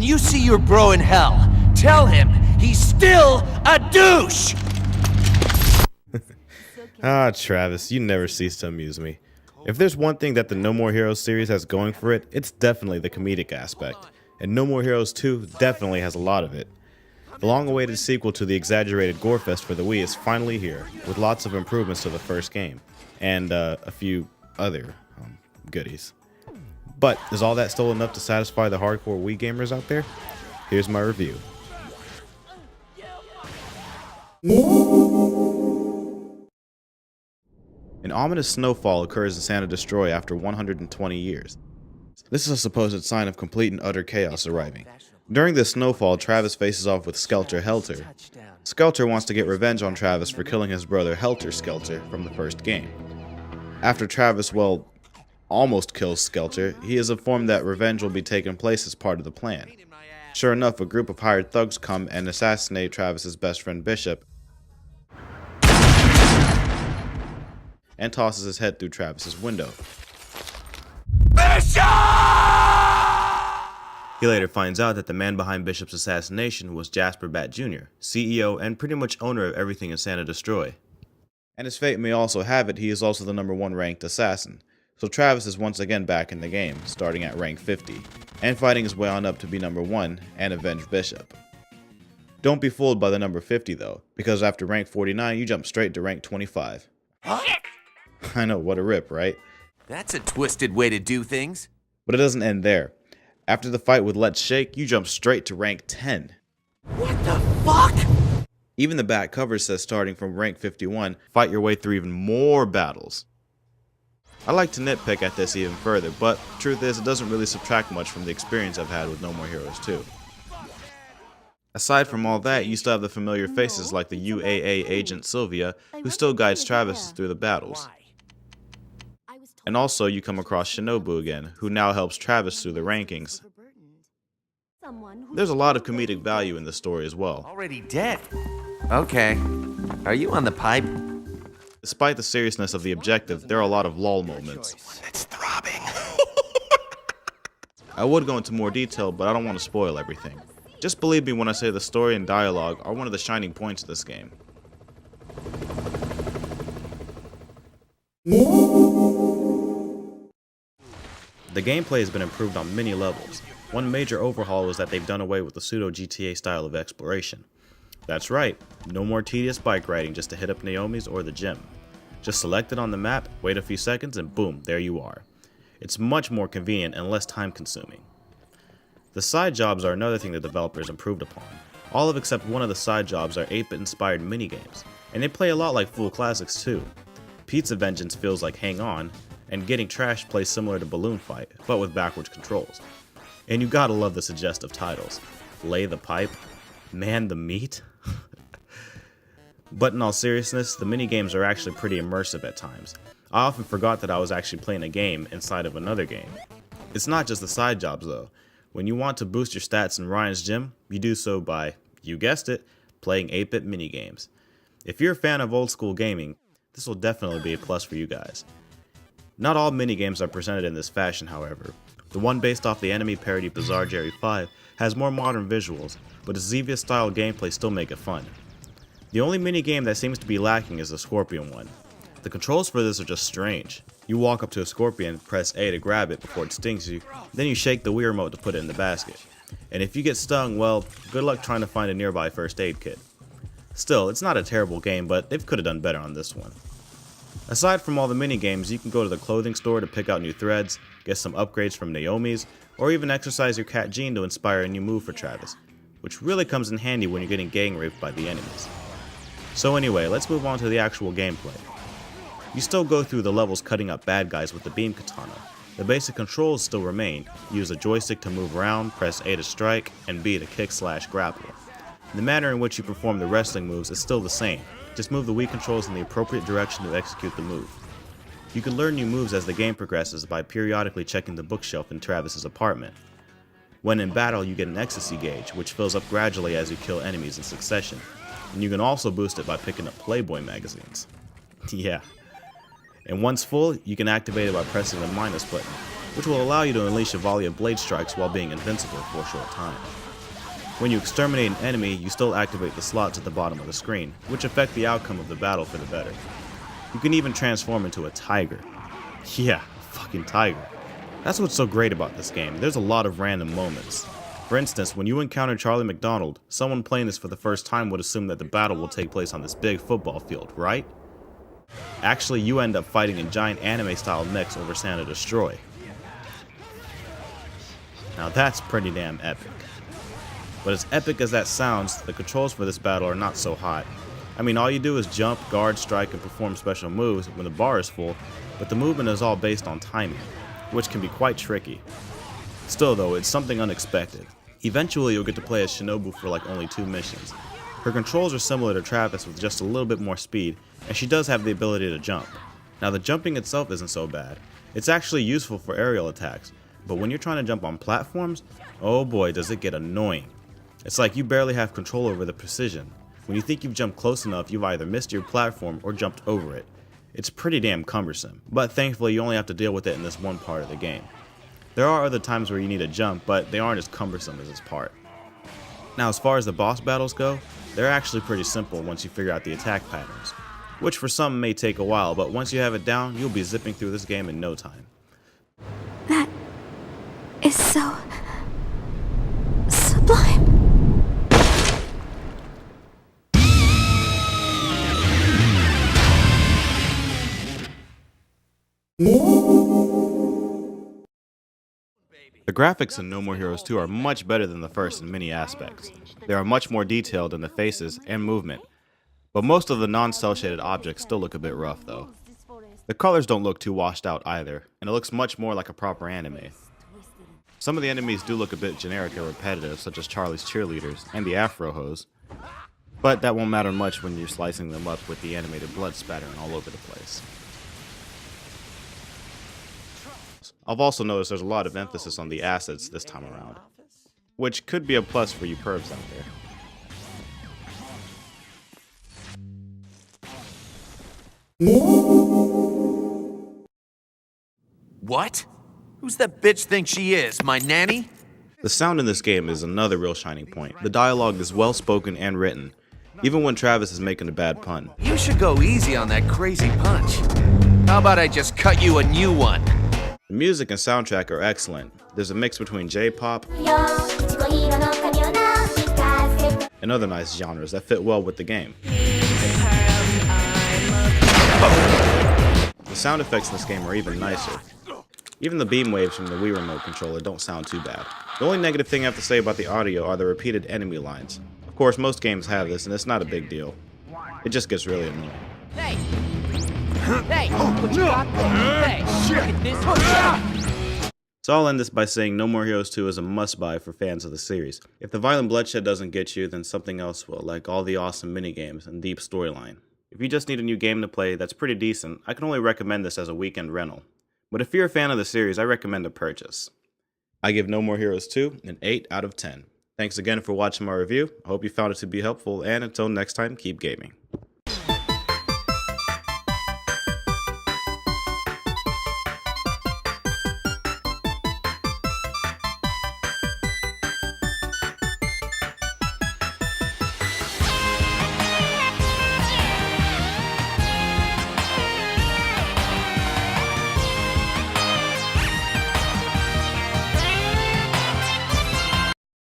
when you see your bro in hell, tell him he's still a douche! Ah, Travis, you never cease to amuse me. If there's one thing that the No More Heroes series has going for it, it's definitely the comedic aspect. And No More Heroes 2 definitely has a lot of it. The long-awaited sequel to the exaggerated gorefest for the Wii is finally here, with lots of improvements to the first game, and a few other goodies. But is all that still enough to satisfy the hardcore Wii gamers out there? Here's my review. An ominous snowfall occurs in Santa Destroy after 120 years. This is a supposed sign of complete and utter chaos arriving. During this snowfall, Travis faces off with Skelter Helter. Skelter wants to get revenge on Travis for killing his brother Helter Skelter from the first game. After Travis, well, almost kills Skelter, he is informed that revenge will be taking place as part of the plan. Sure enough, a group of hired thugs come and assassinate Travis's best friend Bishop, and tosses his head through Travis's window. Bishop! He later finds out that the man behind Bishop's assassination was Jasper Bat Jr., CEO and pretty much owner of everything in Santa Destroy. And as fate may also have it, he is also the #1 ranked assassin. So Travis is once again back in the game, starting at rank 50, and fighting his way on up to be #1 and avenge Bishop. Don't be fooled by the number 50 though, because after rank 49 you jump straight to rank 25. Huh? I know, what a rip, right? That's a twisted way to do things. But it doesn't end there. After the fight with Let's Shake, you jump straight to rank 10. What the fuck? Even the back cover says starting from rank 51, fight your way through even more battles. I like to nitpick at this even further, but truth is it doesn't really subtract much from the experience I've had with No More Heroes 2. Aside from all that, you still have the familiar faces like the UAA agent Sylvia, who still guides Travis through the battles. And also you come across Shinobu again, who now helps Travis through the rankings. There's a lot of comedic value in the story as well. Already dead. Okay. Are you on the pipe? Despite the seriousness of the objective, there are a lot of lol moments. It's throbbing. I would go into more detail, but I don't want to spoil everything. Just believe me when I say the story and dialogue are one of the shining points of this game. The gameplay has been improved on many levels. One major overhaul is that they've done away with the pseudo GTA style of exploration. That's right, no more tedious bike riding just to hit up Naomi's or the gym. Just select it on the map, wait a few seconds, and boom, there you are. It's much more convenient and less time consuming. The side jobs are another thing the developers improved upon. All of except one of the side jobs are 8-bit inspired minigames, and they play a lot like full classics too. Pizza Vengeance feels like Hang On, and Getting Trashed plays similar to Balloon Fight, but with backwards controls. And you gotta love the suggestive titles. Lay the Pipe, Man the Meat. But in all seriousness, the minigames are actually pretty immersive at times. I often forgot that I was actually playing a game inside of another game. It's not just the side jobs though. When you want to boost your stats in Ryan's gym, you do so by, you guessed it, playing 8-bit minigames. If you're a fan of old school gaming, this will definitely be a plus for you guys. Not all minigames are presented in this fashion, however. The one based off the anime parody Bizarre Jerry 5 has more modern visuals, but its Xevious style gameplay still make it fun. The only minigame that seems to be lacking is the Scorpion one. The controls for this are just strange. You walk up to a scorpion, press A to grab it before it stings you, then you shake the Wii remote to put it in the basket. And if you get stung, well, good luck trying to find a nearby first aid kit. Still, it's not a terrible game, but they could have done better on this one. Aside from all the minigames, you can go to the clothing store to pick out new threads, get some upgrades from Naomi's, or even exercise your cat Jean to inspire a new move for Travis, which really comes in handy when you're getting gang raped by the enemies. So anyway, let's move on to the actual gameplay. You still go through the levels cutting up bad guys with the beam katana. The basic controls still remain. Use a joystick to move around, press A to strike, and B to kick/grapple. The manner in which you perform the wrestling moves is still the same. Just move the Wii controls in the appropriate direction to execute the move. You can learn new moves as the game progresses by periodically checking the bookshelf in Travis's apartment. When in battle, you get an ecstasy gauge, which fills up gradually as you kill enemies in succession. And you can also boost it by picking up Playboy magazines. Yeah. And once full, you can activate it by pressing the minus button. which will allow you to unleash a volley of blade strikes while being invincible for a short time. When you exterminate an enemy, you still activate the slots at the bottom of the screen, which affect the outcome of the battle for the better. You can even transform into a tiger. Yeah, a fucking tiger. That's what's so great about this game. There's a lot of random moments. For instance, when you encounter Charlie McDonald, someone playing this for the first time would assume that the battle will take place on this big football field, right? Actually, you end up fighting in giant anime-style mechs over Santa Destroy. Now that's pretty damn epic. But as epic as that sounds, the controls for this battle are not so hot. I mean, all you do is jump, guard, strike, and perform special moves when the bar is full, but the movement is all based on timing, which can be quite tricky. Still though, it's something unexpected. Eventually you'll get to play as Shinobu for like only 2 missions. Her controls are similar to Travis with just a little bit more speed, and she does have the ability to jump. Now the jumping itself isn't so bad. It's actually useful for aerial attacks, but when you're trying to jump on platforms, oh boy does it get annoying. It's like you barely have control over the precision. When you think you've jumped close enough, you've either missed your platform or jumped over it. It's pretty damn cumbersome, but thankfully you only have to deal with it in this one part of the game. There are other times where you need to jump, but they aren't as cumbersome as this part. Now as far as the boss battles go, they're actually pretty simple once you figure out the attack patterns, which for some may take a while, but once you have it down, you'll be zipping through this game in no time. That is so sublime. The graphics in No More Heroes 2 are much better than the first in many aspects. They are much more detailed in the faces and movement, but most of the non-cel shaded objects still look a bit rough though. The colors don't look too washed out either, and it looks much more like a proper anime. Some of the enemies do look a bit generic and repetitive, such as Charlie's cheerleaders and the Afro Hose, but that won't matter much when you're slicing them up with the animated blood spattering all over the place. I've also noticed there's a lot of emphasis on the assets this time around, which could be a plus for you pervs out there. What? Who's that bitch think she is, my nanny? The sound in this game is another real shining point. The dialogue is well spoken and written, even when Travis is making a bad pun. You should go easy on that crazy punch. How about I just cut you a new one? The music and soundtrack are excellent. There's a mix between J-pop and other nice genres that fit well with the game. The sound effects in this game are even nicer. Even the beam waves from the Wii Remote controller don't sound too bad. The only negative thing I have to say about the audio are the repeated enemy lines. Of course, most games have this, and it's not a big deal. It just gets really annoying. Hey! Hey! What you got there? Hey! Look at this! So I'll end this by saying No More Heroes 2 is a must-buy for fans of the series. If the violent bloodshed doesn't get you, then something else will, like all the awesome minigames and deep storyline. If you just need a new game to play that's pretty decent, I can only recommend this as a weekend rental. But if you're a fan of the series, I recommend a purchase. I give No More Heroes 2 an 8 out of 10. Thanks again for watching my review. I hope you found it to be helpful, and until next time, keep gaming.